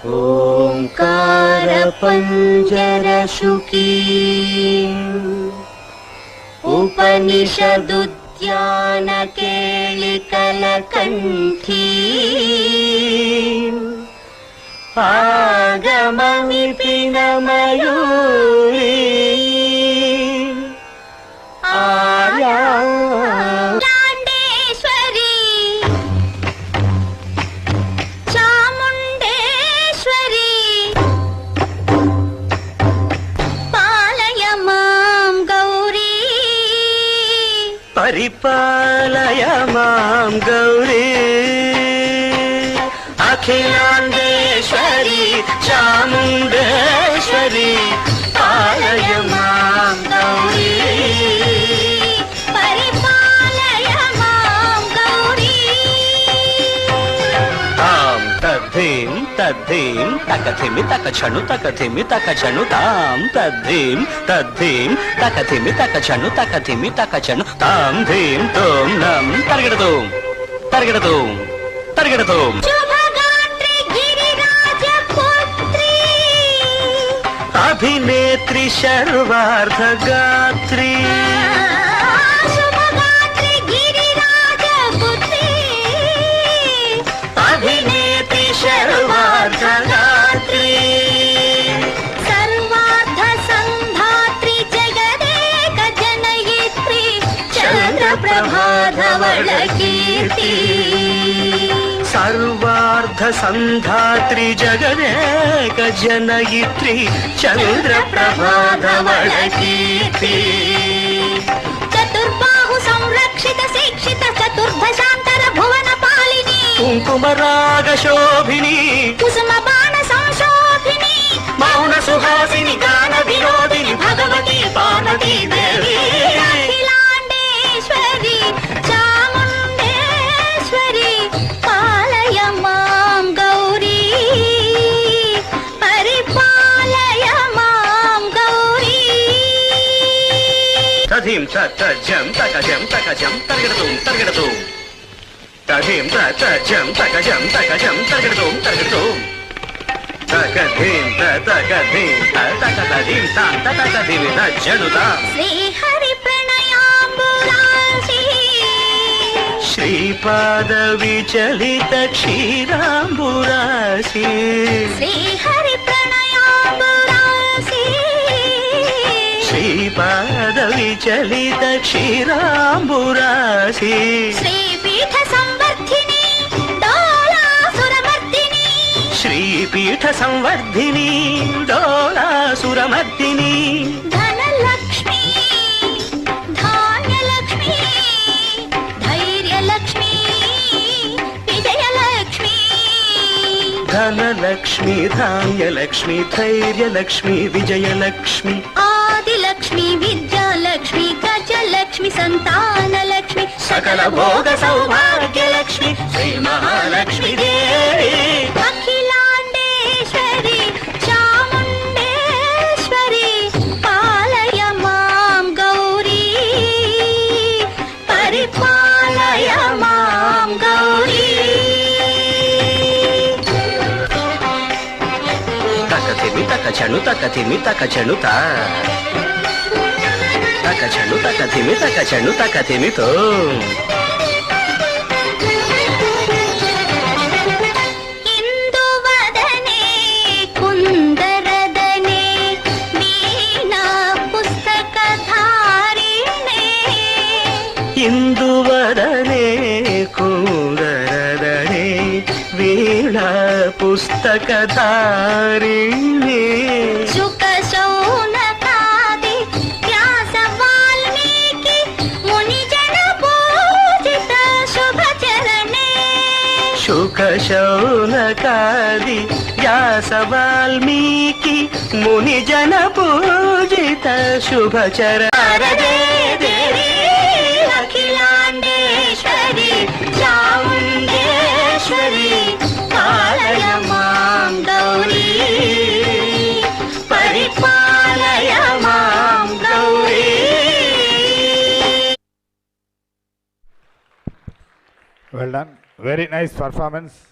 ओंकार पंजरशुकी उपनिषदुद्यान केलिकलकंठी आगममिपिन मयूरी आर्या परिपालय मां गौरी अखिलांडेश्वरी चामुंडेश्वरी पालय मां गौरी परिपालय मां गौरी तां तद्धीं तद्धीं तकथिमि तकछनु तकथिमि तकछनु तां तद्धीं तद्धीं तकथिमि तकछनु तकथिमि तकछनु तां धीं तों नं तर्गिडतों तर्गिडतों तर्गिडतों शुभगात्री गिरिराजपुत्री अभिनेत्री सर्वार्धगात्री शुभगात्री गिरिराजपुत्री अभिनेत्री सर्वार्धगात्री सर्वार्थ संधात्री जगदेक जनयित्री चंद्रप्रभाधवल कीर्ति सर्वार्थ संधात्री जगदेक जनयित्री चंद्रप्रभाधवल कीर्ति चतुर्बाहु संरक्षित शिक्षित चतुर्भशांतर भुवन पालिनी कुंकुमराग शोभिनी कुसुम बाण संशोभिनी मौन सुहासिनी गान विनोदिनी भगवती पार्वती देवी अखिलांडेश्वरी चामुंडेश्वरी पालय मां गौरी परिपालय मां गौरी तधीं तजं तकजं तकजं तर्गिडतुं तर्गिडतुं तधीं तजं तकजं तकजं तर्गिडतुं तर्गिडतुं तकधीं तकधीं तकधीं तां तकधीं तजनुता श्री हरि प्रणयाम्बुरासी श्रीपाद विचलित क्षीराम्बुरासी श्री हरि प्रणयाम्बुरासी श्रीपाद विचलित क्षीराम्बुरासी श्रीपीठ संवर्धिनी डोलासुरमर्दिनी श्रीपीठ संवर्धिनी डोलासुरमर्दिनी धनलक्ष्मी धान्यलक्ष्मी धैर्यलक्ष्मी विजयलक्ष्मी धनलक्ष्मी धान्यलक्ष्मी धैर्यलक्ष्मी विजयलक्ष्मी आदिलक्ष्मी विद्यालक्ष्मी गजलक्ष्मी संतानलक्ष्मी सकल भोग सौभाग्यलक्ष्मी श्री महालक्ष्मी देवी अखिलांडेश्वरी चामुंडेश्वरी पालय मां गौरी परिपालय मां गौरी तकथिमि तकछनु तकथिमि तकछनु ता तकछनु तकथिमि तकछनु तकथिमि तो इंदुवदने कुंदरदने वीणा पुस्तकधारिणे इंदुवदने कुंदरदने वीणा पुस्तकधारिणे शुक शौनकादि व्यास वाल्मीकि मुनिजन पूजित शुभचरणे शुक शौनकादि व्यास वाल्मीकि मुनिजन पूजित शुभचरणे देवी अखिलांडेश्वरी चामुंडेश्वरी पालय मां गौरी परिपालय मां Gauri Well done. Very nice performance.